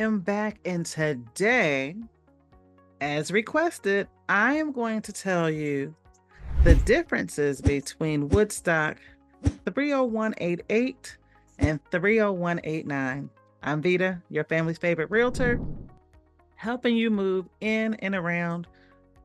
am back, and today, as requested, I am going to tell you the differences between Woodstock 30188 and 30189. I'm Vita, your family's favorite realtor, helping you move in and around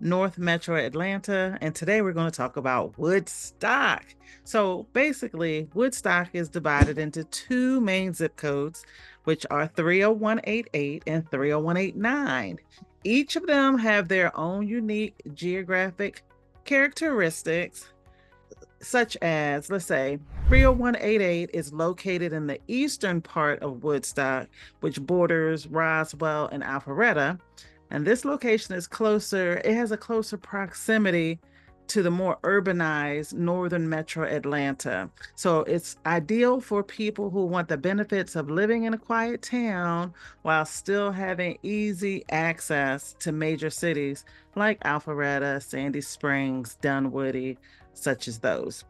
North Metro Atlanta. And today we're going to talk about Woodstock. So basically, Woodstock is divided into two main zip codes, which are 30188 and 30189. Each of them have their own unique geographic characteristics, such as, let's say, 30188 is located in the eastern part of Woodstock, which borders Roswell and Alpharetta. And this location is closer, it has a closer proximity to the more urbanized northern metro Atlanta. So it's ideal for people who want the benefits of living in a quiet town while still having easy access to major cities like Alpharetta, Sandy Springs, Dunwoody, such as those.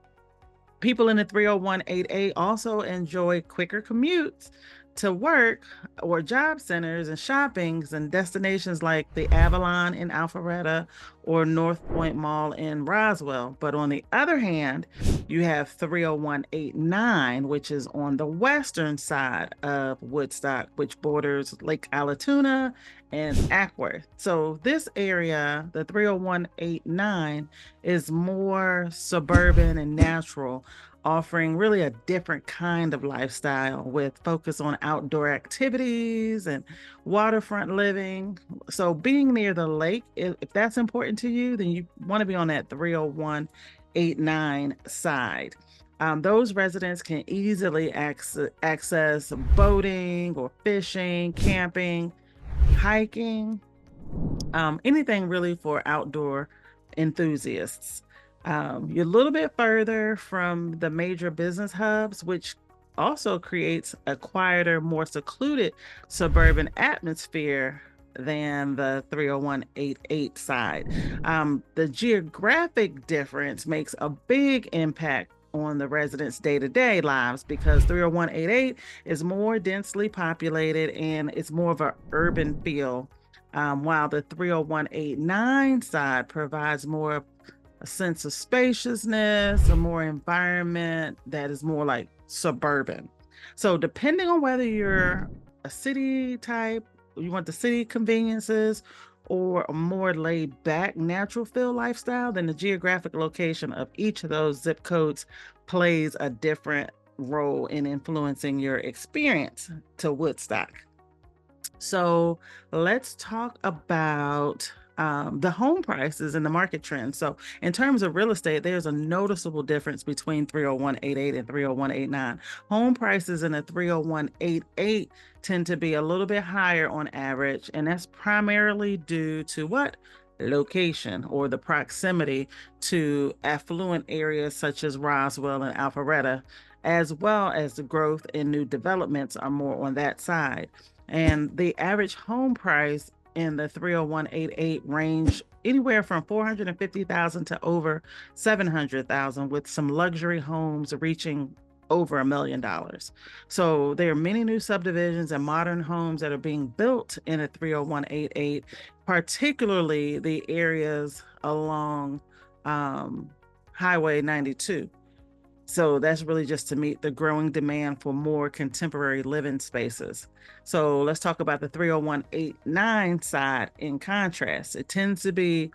People in the 30188 also enjoy quicker commutes to work or job centers and shoppings and destinations like the Avalon in Alpharetta or North Point Mall in Roswell. But on the other hand, you have 30189, which is on the western side of Woodstock, which borders Lake Allatoona and Ackworth. So this area, the 30189, is more suburban and natural, offering really a different kind of lifestyle with focus on outdoor activities and waterfront living. So being near the lake, if that's important to you, then you want to be on that 30189 side. Those residents can easily access boating or fishing, camping, hiking, anything really for outdoor enthusiasts. You're a little bit further from the major business hubs, which also creates a quieter, more secluded suburban atmosphere than the 30188 side. The geographic difference makes a big impact on the residents' day-to-day lives because 30188 is more densely populated and it's more of an urban feel, while the 30189 side provides more a sense of spaciousness, a more environment that is more like suburban. So depending on whether you're a city type, you want the city conveniences, or a more laid back natural feel lifestyle, then the geographic location of each of those zip codes plays a different role in influencing your experience to Woodstock. So let's talk about the home prices and the market trends. So in terms of real estate, there's a noticeable difference between 30188 and 30189. Home prices in the 30188 tend to be a little bit higher on average, and that's primarily due to what? Location or the proximity to affluent areas such as Roswell and Alpharetta, as well as the growth in new developments are more on that side. And the average home price in the 30188 range anywhere from 450,000 to over 700,000, with some luxury homes reaching over $1 million. So there are many new subdivisions and modern homes that are being built in a 30188, particularly the areas along Highway 92. So that's really just to meet the growing demand for more contemporary living spaces. So let's talk about the 30189 side in contrast. It tends to be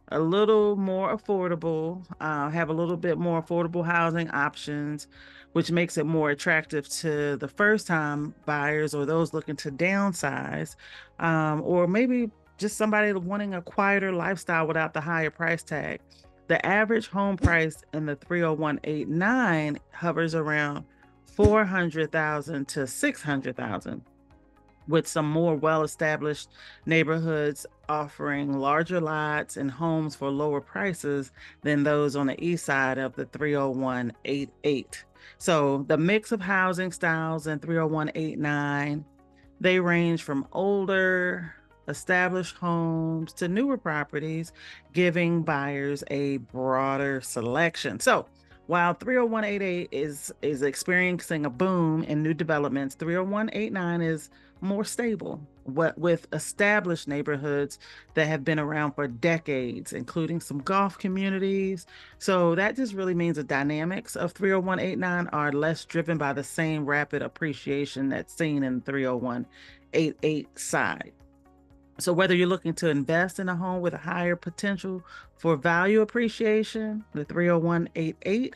a little more affordable, have a little bit more affordable housing options, which makes it more attractive to the first-time buyers or those looking to downsize, or maybe just somebody wanting a quieter lifestyle without the higher price tag. The average home price in the 30189 hovers around 400,000 to 600,000, with some more well-established neighborhoods offering larger lots and homes for lower prices than those on the east side of the 30188. So the mix of housing styles in 30189, they range from older, established homes to newer properties, giving buyers a broader selection. So while 30188 is experiencing a boom in new developments, 30189 is more stable, what with established neighborhoods that have been around for decades, including some golf communities. So that just really means the dynamics of 30189 are less driven by the same rapid appreciation that's seen in 30188 side. So whether you're looking to invest in a home with a higher potential for value appreciation, the 30188,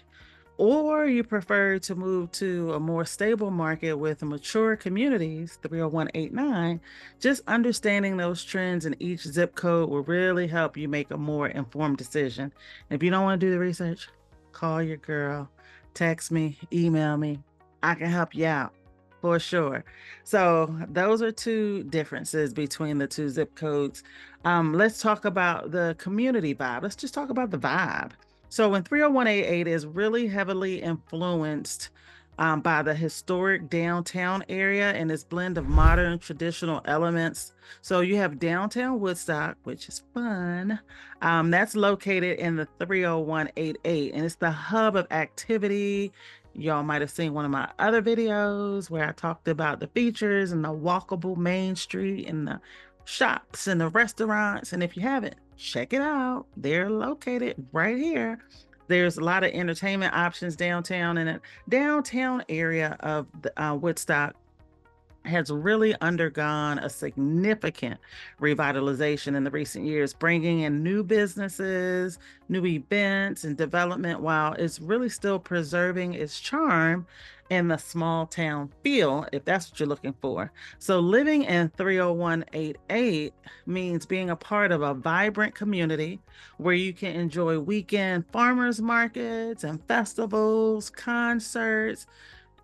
or you prefer to move to a more stable market with mature communities, 30189, just understanding those trends in each zip code will really help you make a more informed decision. If you don't want to do the research, call your girl, text me, email me. I can help you out for sure. So those are two differences between the two zip codes. Let's talk about the community vibe. Let's just talk about the vibe. So when 30188 is really heavily influenced by the historic downtown area and its blend of modern traditional elements. So you have downtown Woodstock, which is fun. That's located in the 30188, and it's the hub of activity. Y'all might have seen one of my other videos where I talked about the features and the walkable main street and the shops and the restaurants. And if you haven't, check it out. They're located right here. There's a lot of entertainment options downtown, and the downtown area of Woodstock has really undergone a significant revitalization in the recent years, bringing in new businesses, new events, and development, while it's really still preserving its charm and the small town feel, if that's what you're looking for. So living in 30188 means being a part of a vibrant community where you can enjoy weekend farmers markets and festivals, concerts,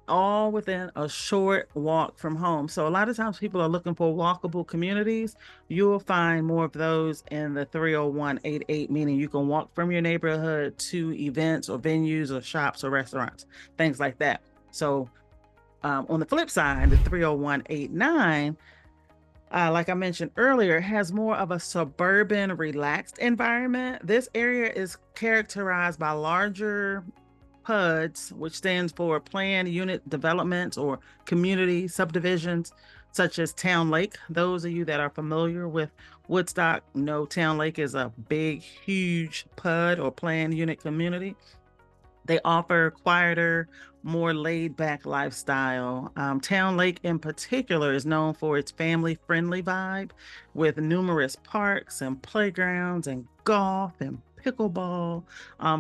all within a short walk from home. So a lot of times people are looking for walkable communities. You'll find more of those in the 30188, meaning you can walk from your neighborhood to events or venues or shops or restaurants, things like that. So on the flip side, the 30189, like I mentioned earlier, has more of a suburban, relaxed environment. This area is characterized by larger PUDs, which stands for Planned Unit Developments or Community Subdivisions, such as Town Lake. Those of you that are familiar with Woodstock know Town Lake is a big, huge PUD or Planned Unit community. They offer quieter, more laid-back lifestyle. Town Lake in particular is known for its family-friendly vibe with numerous parks and playgrounds and golf and pickleball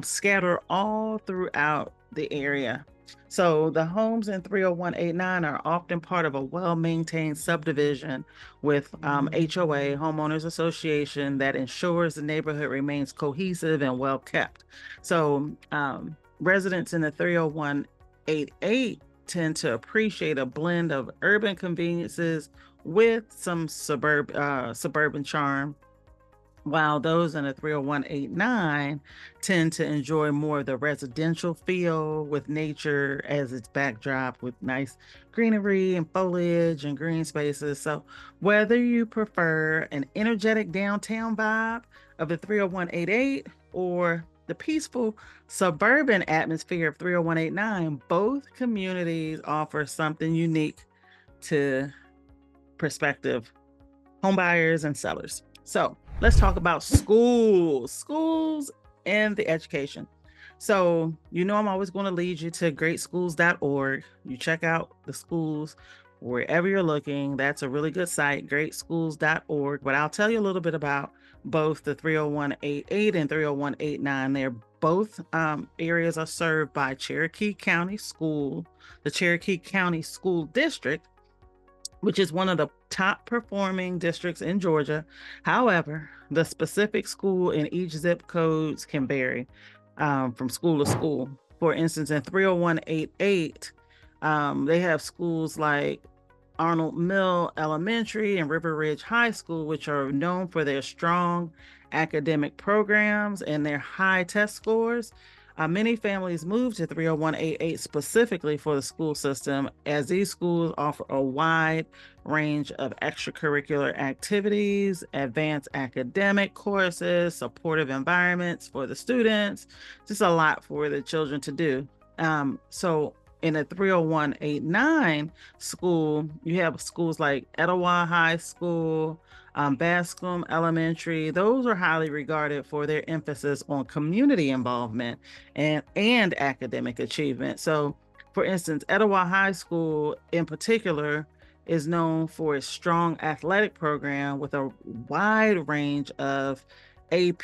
scattered all throughout the area. So the homes in 30189 are often part of a well-maintained subdivision with HOA, Homeowners Association, that ensures the neighborhood remains cohesive and well-kept. So residents in the 30188 tend to appreciate a blend of urban conveniences with some suburban charm, while those in the 30189 tend to enjoy more of the residential feel with nature as its backdrop with nice greenery and foliage and green spaces. So whether you prefer an energetic downtown vibe of the 30188 or the peaceful suburban atmosphere of 30189, both communities offer something unique to prospective homebuyers and sellers. So let's talk about schools and the education. So, I'm always going to lead you to greatschools.org. You check out the schools wherever you're looking. That's a really good site, greatschools.org. But I'll tell you a little bit about both the 30188 and 30189. They're both areas are served by Cherokee County School, the Cherokee County School District, which is one of the top performing districts in Georgia. However, the specific school in each zip codes can vary from school to school. For instance, in 30188, they have schools like Arnold Mill Elementary and River Ridge High School, which are known for their strong academic programs and their high test scores. Many families move to 30188 specifically for the school system, as these schools offer a wide range of extracurricular activities, advanced academic courses, supportive environments for the students, just a lot for the children to do. So in a 30189 school, you have schools like Etowah High School, Bascom Elementary. Those are highly regarded for their emphasis on community involvement and academic achievement. So, for instance, Etowah High School in particular is known for its strong athletic program with a wide range of AP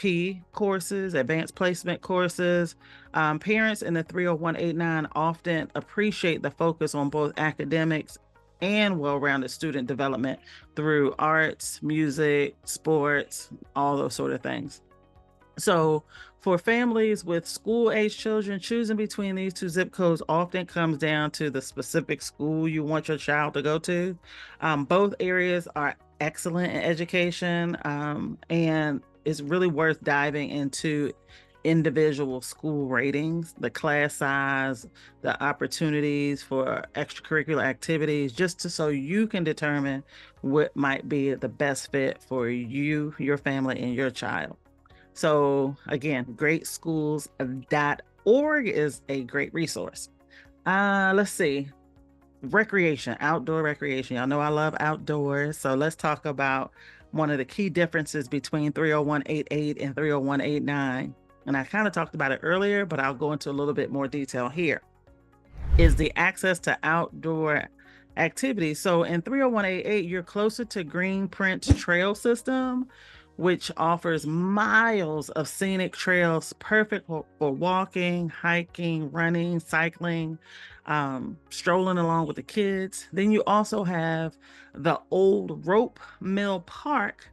courses, advanced placement courses. Parents in the 30189 often appreciate the focus on both academics and well-rounded student development through arts, music, sports, all those sort of things. So for families with school-age children, choosing between these two zip codes often comes down to the specific school you want your child to go to. Both areas are excellent in education, and it's really worth diving into individual school ratings, the class size, the opportunities for extracurricular activities, so you can determine what might be the best fit for you, your family, and your child. So again, greatschools.org is a great resource. Let's see. Recreation, outdoor recreation. Y'all know I love outdoors. So let's talk about one of the key differences between 30188 and 30189. And I kind of talked about it earlier, but I'll go into a little bit more detail here. Is the access to outdoor activities. So in 30188, you're closer to Greenprint's trail system, which offers miles of scenic trails perfect for walking, hiking, running, cycling, strolling along with the kids. Then you also have the Old Rope Mill Park,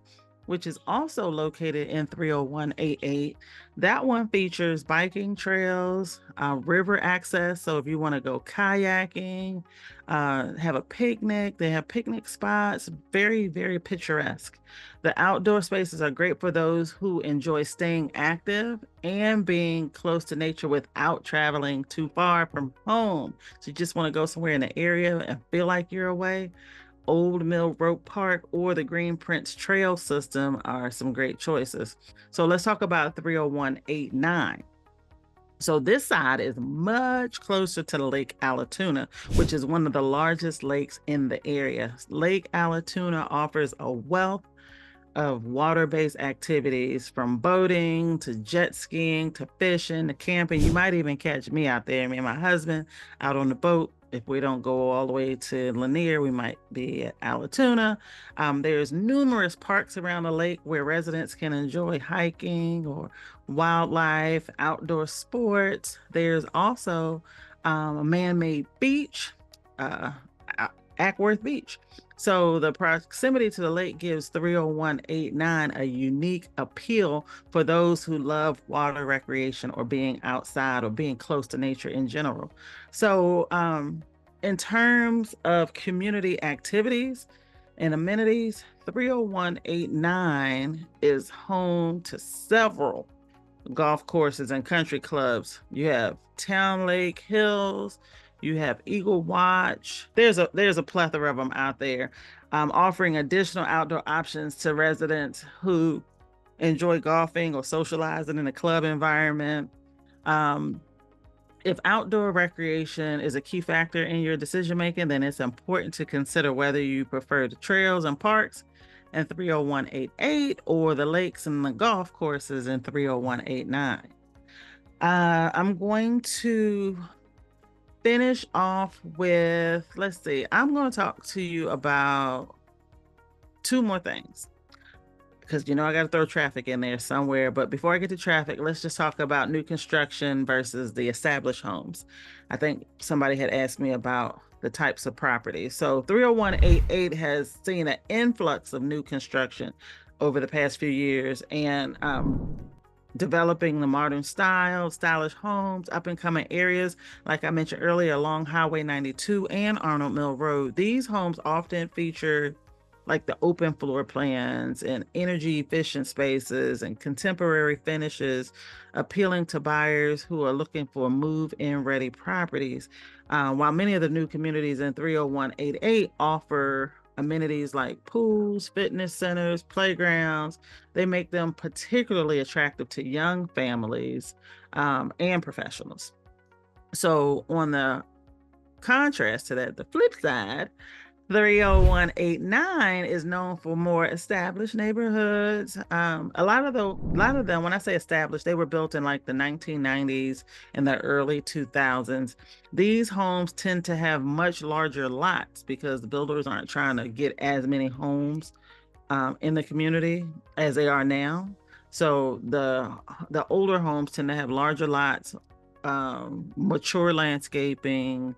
which is also located in 30188. That one features biking trails, river access. So if you want to go kayaking, have a picnic, they have picnic spots, very, very picturesque. The outdoor spaces are great for those who enjoy staying active and being close to nature without traveling too far from home. So you just want to go somewhere in the area and feel like you're away. Old Mill Rope Park or the Greenprint's Trail System are some great choices. So let's talk about 30189. So this side is much closer to the Lake Allatoona, which is one of the largest lakes in the area. Lake Allatoona offers a wealth of water-based activities, from boating to jet skiing to fishing to camping. You might even catch me out there, me and my husband out on the boat. If we don't go all the way to Lanier, we might be at Allatoona. There's numerous parks around the lake where residents can enjoy hiking or wildlife, outdoor sports. There's also a man-made beach, Ackworth Beach. So the proximity to the lake gives 30189 a unique appeal for those who love water recreation or being outside or being close to nature in general. So in terms of community activities and amenities, 30189 is home to several golf courses and country clubs. You have Town Lake Hills, you have Eagle Watch. There's a plethora of them out there, offering additional outdoor options to residents who enjoy golfing or socializing in a club environment. If outdoor recreation is a key factor in your decision making, then it's important to consider whether you prefer the trails and parks in 30188 or the lakes and the golf courses in 30189. I'm going to finish off with, let's see, I'm going to talk to you about two more things, because I got to throw traffic in there somewhere. But before I get to traffic, let's just talk about new construction versus the established homes. I think somebody had asked me about the types of properties. So 30188 has seen an influx of new construction over the past few years, and developing the modern stylish homes, up and coming areas, like I mentioned earlier, along Highway 92 and Arnold Mill Road. These homes often feature like the open floor plans and energy efficient spaces and contemporary finishes, appealing to buyers who are looking for move-in ready properties. While many of the new communities in 30188 offer amenities like pools, fitness centers, playgrounds, they make them particularly attractive to young families and professionals. So on the contrast to that, the flip side, 30189 is known for more established neighborhoods. A lot of them, when I say established, they were built in like the 1990s and the early 2000s. These homes tend to have much larger lots because the builders aren't trying to get as many homes in the community as they are now. So the older homes tend to have larger lots, mature landscaping,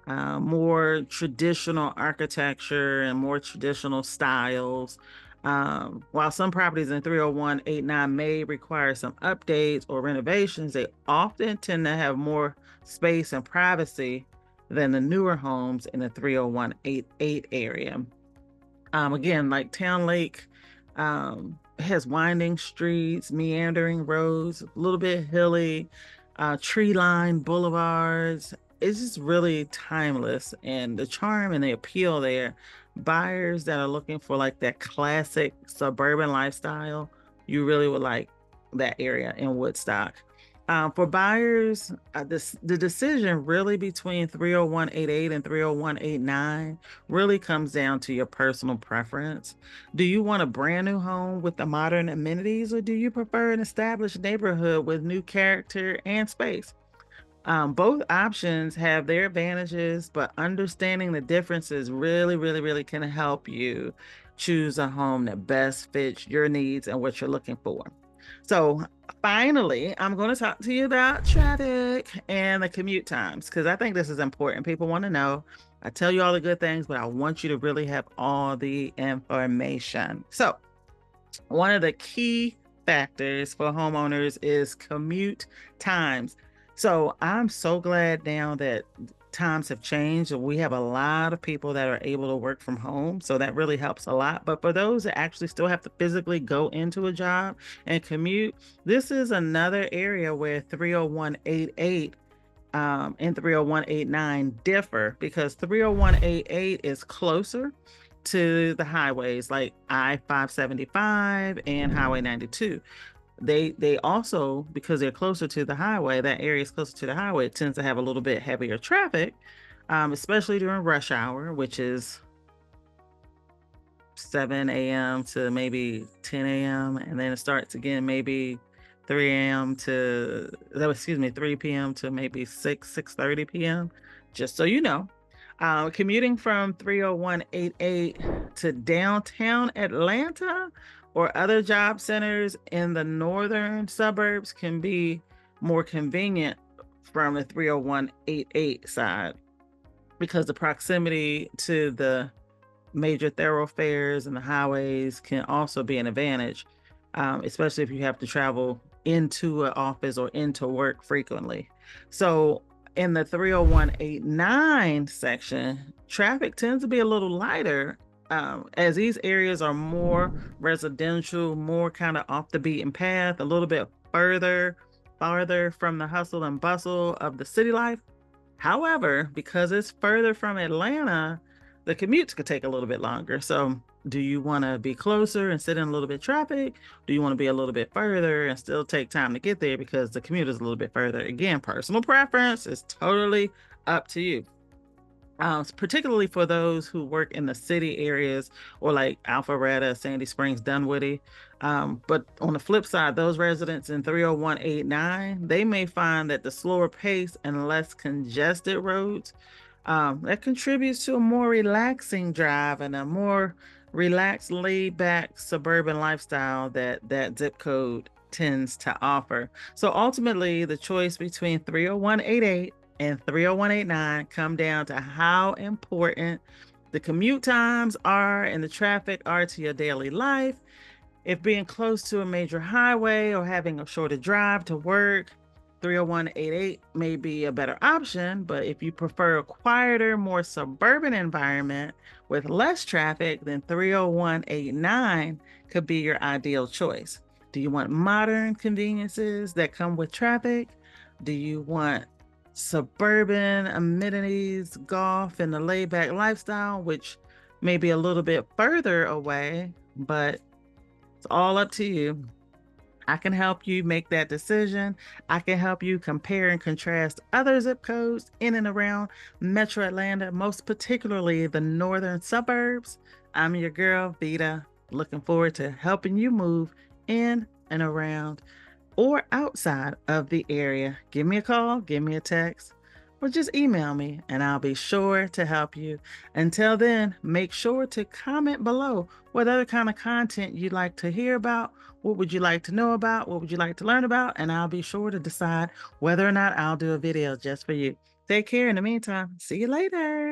more traditional architecture and more traditional styles. While some properties in 30189 may require some updates or renovations, they often tend to have more space and privacy than the newer homes in the 30188 area. Again, like Town Lake has winding streets, meandering roads, a little bit hilly, tree-lined boulevards. It's just really timeless, and the charm and the appeal there. Buyers that are looking for like that classic suburban lifestyle, you really would like that area in Woodstock. For buyers, the decision really between 30188 and 30189 really comes down to your personal preference. Do you want a brand new home with the modern amenities, or do you prefer an established neighborhood with new character and space? Both options have their advantages, but understanding the differences really can help you choose a home that best fits your needs and what you're looking for. So finally, I'm going to talk to you about traffic and the commute times, because I think this is important. People want to know. I tell you all the good things, but I want you to really have all the information. So one of the key factors for homeowners is commute times. So I'm so glad now that times have changed and we have a lot of people that are able to work from home. So that really helps a lot. But for those that actually still have to physically go into a job and commute, this is another area where 30188 and 30189 differ, because 30188 is closer to the highways like I-575 and Highway 92. They also, because they're closer to the highway, that area is closer to the highway, it tends to have a little bit heavier traffic, especially during rush hour, which is 7 a.m. to maybe 10 a.m. And then it starts again maybe 3 a.m. to, excuse me, 3 p.m. to maybe 6:30 p.m. Just so you know. Commuting from 30188 to downtown Atlanta or other job centers in the northern suburbs can be more convenient from the 30188 side, because the proximity to the major thoroughfares and the highways can also be an advantage, especially if you have to travel into an office or into work frequently. So in the 30189 section, traffic tends to be a little lighter, as these areas are more residential, more kind of off the beaten path, a little bit farther from the hustle and bustle of the city life. However, because it's further from Atlanta, the commutes could take a little bit longer. So do you want to be closer and sit in a little bit of traffic? Do you want to be a little bit further and still take time to get there because the commute is a little bit further? Again, personal preference is totally up to you. Particularly for those who work in the city areas or like Alpharetta, Sandy Springs, Dunwoody. But on the flip side, those residents in 30189, they may find that the slower pace and less congested roads, that contributes to a more relaxing drive and a more relaxed, laid-back suburban lifestyle that zip code tends to offer. So ultimately, the choice between 30188 and 30189 come down to how important the commute times are and the traffic are to your daily life. If being close to a major highway or having a shorter drive to work, 30188 may be a better option, but if you prefer a quieter, more suburban environment with less traffic, then 30189 could be your ideal choice. Do you want modern conveniences that come with traffic? Do you want suburban amenities, golf, and the laid-back lifestyle, which may be a little bit further away, but it's all up to you. I can help you make that decision. I can help you compare and contrast other zip codes in and around Metro Atlanta, most particularly the northern suburbs. I'm your girl, Vita, looking forward to helping you move in and around or outside of the area. Give me a call, give me a text, or just email me and I'll be sure to help you. Until then, make sure to comment below what other kind of content you'd like to hear about. What would you like to know about? What would you like to learn about? And I'll be sure to decide whether or not I'll do a video just for you. Take care in the meantime. See you later.